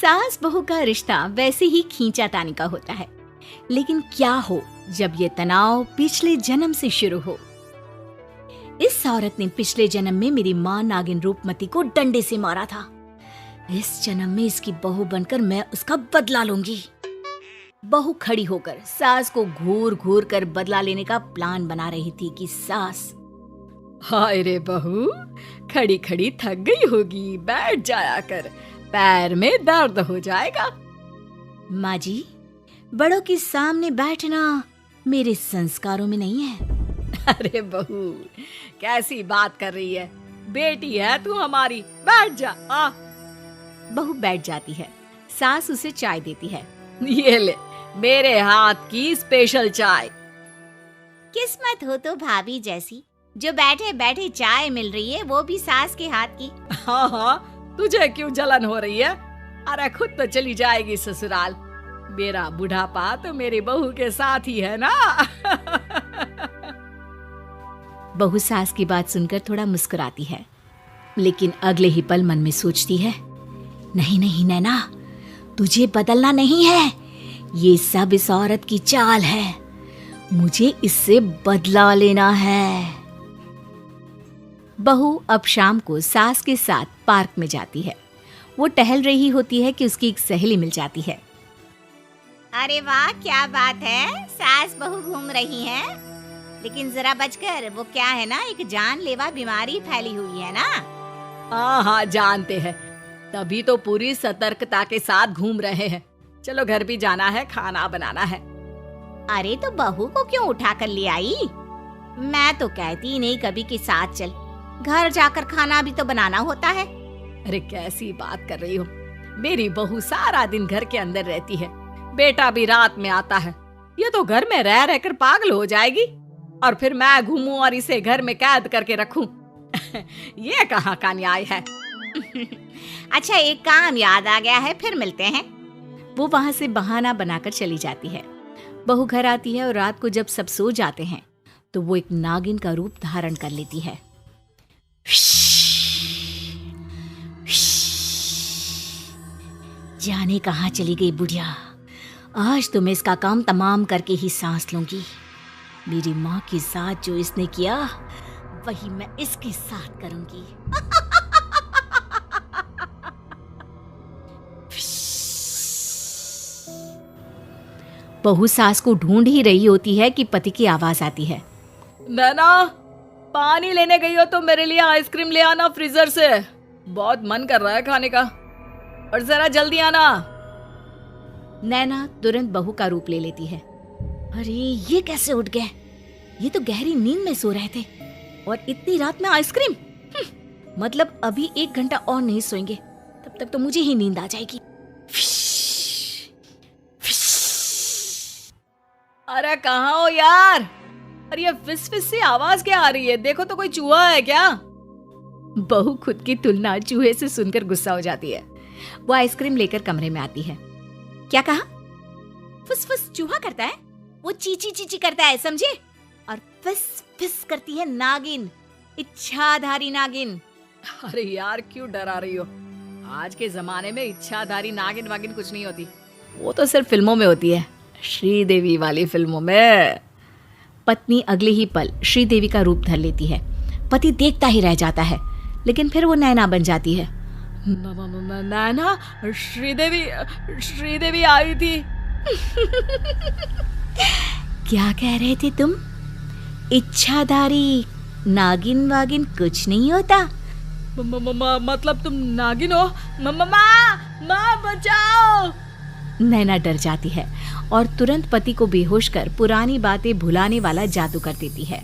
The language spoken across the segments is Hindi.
सास बहू का रिश्ता वैसे ही खींचातानी का होता है, लेकिन क्या हो जब ये तनाव पिछले जन्म से शुरू हो। इस औरत ने पिछले जन्म में मेरी माँ नागिन रूपमती को डंडे से मारा था। इस जन्म में इसकी बहू बनकर मैं उसका बदला लूंगी। बहू खड़ी होकर सास को घूर घूर कर बदला लेने का प्लान बना रही थी कि सास, हाय रे बहू, खड़ी खड़ी थक गई होगी, बैठ जाया कर, पैर में दर्द हो जाएगा। माँ जी, बड़ों के सामने बैठना मेरे संस्कारों में नहीं है। अरे बहू, कैसी बात कर रही है, बेटी है तू हमारी, बैठ जा। बहू बैठ जाती है। सास उसे चाय देती है। ये ले, मेरे हाथ की स्पेशल चाय। किस्मत हो तो भाभी जैसी, जो बैठे बैठे चाय मिल रही है, वो भी सास के हाथ की। हाँ, तुझे क्यों जलन हो रही है? अरे खुद तो चली जाएगी ससुराल। मेरा बुढ़ापा तो मेरी बहू के साथ ही है ना। बहू सास की बात सुनकर थोड़ा मुस्कुराती है, लेकिन अगले ही पल मन में सोचती है, नहीं नहीं नैना, तुझे बदलना नहीं है, ये सब इस औरत की चाल है, मुझे इससे बदला लेना है। बहू अब शाम को सास के साथ पार्क में जाती है। वो टहल रही होती है कि उसकी एक सहेली मिल जाती है। अरे वाह, क्या बात है, सास बहू घूम रही हैं। लेकिन जरा बचकर, वो क्या है ना, एक जानलेवा बीमारी फैली हुई है ना। हाँ, जानते हैं, तभी तो पूरी सतर्कता के साथ घूम रहे हैं। चलो घर भी जाना है, खाना बनाना है। अरे तो बहू को क्यों उठा कर ले आई? मैं तो कहती नहीं कभी के साथ चल, घर जाकर खाना भी तो बनाना होता है। अरे कैसी बात कर रही हो, मेरी बहू सारा दिन घर के अंदर रहती है, बेटा भी रात में आता है। ये तो घर में रह रहकर पागल हो जाएगी, और फिर मैं घूमूं और इसे घर में कैद करके रखूं। ये कहाँ का न्याय है। अच्छा, एक काम याद आ गया है, फिर मिलते हैं। वो वहाँ से बहाना बनाकर चली जाती है। बहू घर आती है और रात को जब सब सो जाते हैं तो वो एक नागिन का रूप धारण कर लेती है। जाने कहाँ चली गई बुढ़िया, आज तो मैं इसका काम तमाम करके ही सांस लूंगी। मेरी माँ के साथ जो इसने किया, वही मैं इसके साथ करूंगी। बहू सास को ढूंढ ही रही होती है कि पति की आवाज आती है। नैना, पानी लेने गई हो तो मेरे लिए आइसक्रीम ले आना फ्रीजर से, बहुत मन कर रहा है खाने का, और जरा जल्दी आना। नैना तुरंत बहू का रूप ले लेती है। अरे ये कैसे उठ गए? ये तो गहरी नींद में सो रहे थे, और इतनी रात में आइसक्रीम। मतलब अभी 1 घंटा और नहीं सोएंगे, तब तक तो मुझे ही नींद आ जाएगी। अरे कहाँ हो यार? अरे ये फिस फिस सी आवाज क्या आ रही है? देखो तो कोई चूहा है क्या? बहू खुद की तुलना चूहे से सुनकर गुस्सा हो जाती है। वो आइसक्रीम लेकर कमरे में आती है। क्या कहा? फुस फुस चूहा करता है? वो चीची चीची करता है, समझे? और फिस फिस करती है नागिन, इच्छाधारी नागिन। अरे यार, क्यों डरा रही हो? आज के जमाने में इच्छाधारी नागिन वागिन कुछ नहीं होती, वो तो सिर्फ फिल्मों में होती है, श्रीदेवी वाली फिल्मों में। पत्नी अगले ही पल श्रीदेवी का रूप धर लेती है। पति देखता ही रह जाता है, लेकिन फिर वो नैना बन जाती है। नैना? श्रीदेवी आई थी। क्या कह रहे थे तुम? इच्छाधारी नागिन वागिन कुछ नहीं होता। मतलब तुम नागिन हो? माँ बचाओ। नैना डर जाती है और तुरंत पति को बेहोश कर पुरानी बातें भुलाने वाला जादू कर देती है।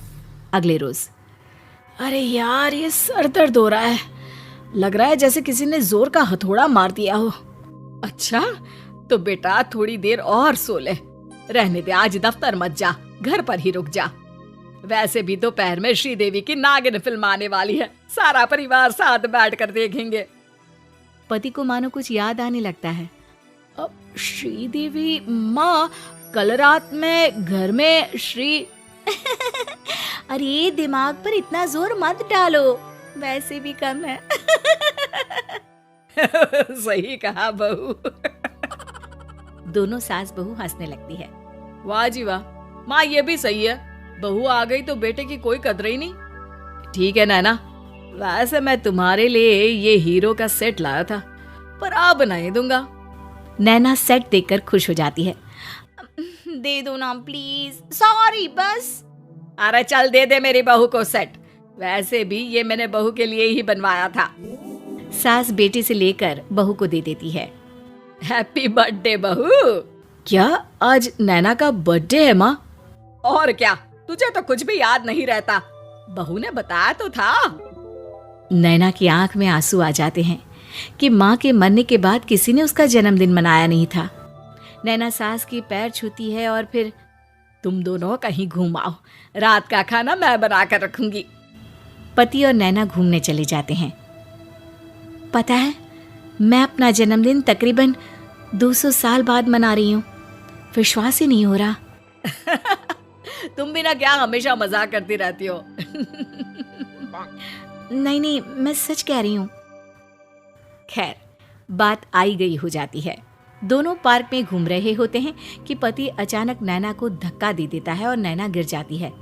अगले रोज, अरे यार, ये सर दर्द हो रहा है, लग रहा है जैसे किसी ने जोर का हथौड़ा मार दिया हो। अच्छा, तो बेटा थोड़ी देर और सो ले, रहने दे, आज दफ्तर मत जा, घर पर ही रुक जा। वैसे भी दोपहर में श्रीदेवी की नागिन फिल्म आने वाली है, सारा परिवार साथ बैठकर देखेंगे। पति को मानो कुछ याद आने लगता है। अब श्रीदेवी माँ, कल रात में घर में श्री अरे दिमाग पर इतना जोर मत डालो, वैसे भी कम है। सही कहा बहू। दोनों सास बहू हंसने लगती है। वाह जी वाह, माँ ये भी सही है, बहू आ गई तो बेटे की कोई कदर ही नहीं। ठीक है नैना, वैसे मैं तुम्हारे लिए ये हीरो का सेट लाया था, पर अब नहीं दूंगा। नैना सेट देखकर खुश हो जाती है। दे दो ना प्लीज, सॉरी बस। अरे चल दे दे मेरी बहू को सेट, वैसे भी ये मैंने बहू के लिए ही बनवाया था। सास बेटी से लेकर बहू को दे देती है। हैप्पी बर्थडे बहू। क्या आज नैना का बर्थडे है माँ? और क्या, तुझे तो कुछ भी याद नहीं रहता, बहू ने बताया तो था। नैना की आंख में आंसू आ जाते हैं कि माँ के मरने के बाद किसी ने उसका जन्मदिन मनाया नहीं था। नैना सास की पैर छूती है और फिर, तुम दोनों कहीं घूम आओ, रात का खाना मैं बना कर रखूंगी। पति और नैना घूमने चले जाते हैं। पता है, मैं अपना जन्मदिन तकरीबन 200 साल बाद मना रही हूँ। विश्वास ही नहीं हो रहा। तुम भी ना क्या हमेशा मजाक करती रहती हो। नहीं, मैं सच कह रही हूँ। खैर, बात आई गई हो जाती है। दोनों पार्क में घूम रहे होते हैं कि पति अचानक नैना को धक्का दे देता है और नैना गिर जाती है।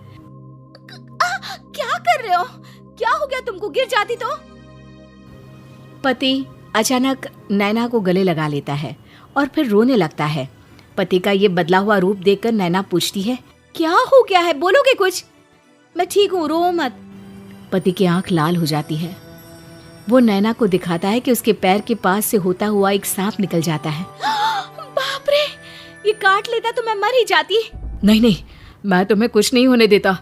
क्या कर रहे हो? क्या हो गया तुमको, गिर जाती तो? पति अचानक नैना को गले लगा लेता है और फिर रोने लगता है। पति का ये बदला हुआ रूप देखकर नैना पूछती है, क्या हो गया है, बोलोगे कुछ? मैं ठीक हूँ, रो मत। पति की आंख लाल हो जाती है। वो नैना को दिखाता है कि उसके पैर के पास से होता हुआ एक सांप निकल जाता है। बाप रे, ये काट लेता तो मैं मर ही जाती। नहीं, मैं तुम्हें कुछ नहीं होने देता।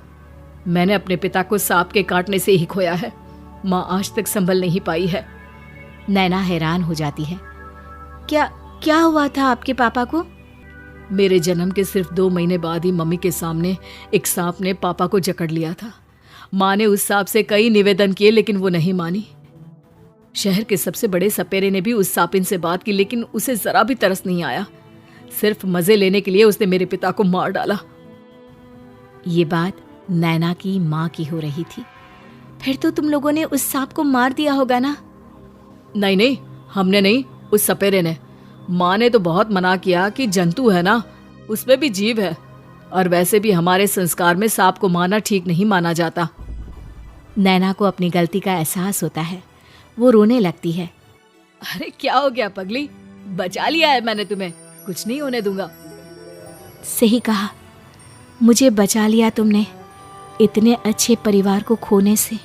मैंने अपने पिता को सांप के काटने से ही खोया है, माँ आज तक संभल नहीं पाई है। नैना हैरान हो जाती है। क्या हुआ था आपके पापा को? मेरे जन्म के सिर्फ 2 महीने बाद ही मम्मी के सामने एक सांप ने पापा को जकड़ लिया था। माँ ने उस सांप से कई निवेदन किए लेकिन वो नहीं मानी। शहर के सबसे बड़े सपेरे ने भी उस सांपिन से बात की लेकिन उसे जरा भी तरस नहीं आया। सिर्फ मजे लेने के लिए उसने मेरे पिता को मार डाला। ये बात नैना की माँ की हो रही थी। फिर तो तुम लोगों ने उस सांप को मार दिया होगा ना? नहीं, हमने नहीं, उस सपेरे ने। माँ ने तो बहुत मना किया कि जंतु है ना, उसमें भी जीव है, और वैसे भी हमारे संस्कार में सांप को मारना ठीक नहीं माना जाता। नैना को अपनी गलती का एहसास होता है। वो रोने लगती है। अरे क्या हो गया पगली, बचा लिया है मैंने तुम्हें, कुछ नहीं होने दूंगा। सही कहा, मुझे बचा लिया तुमने इतने अच्छे परिवार को खोने से।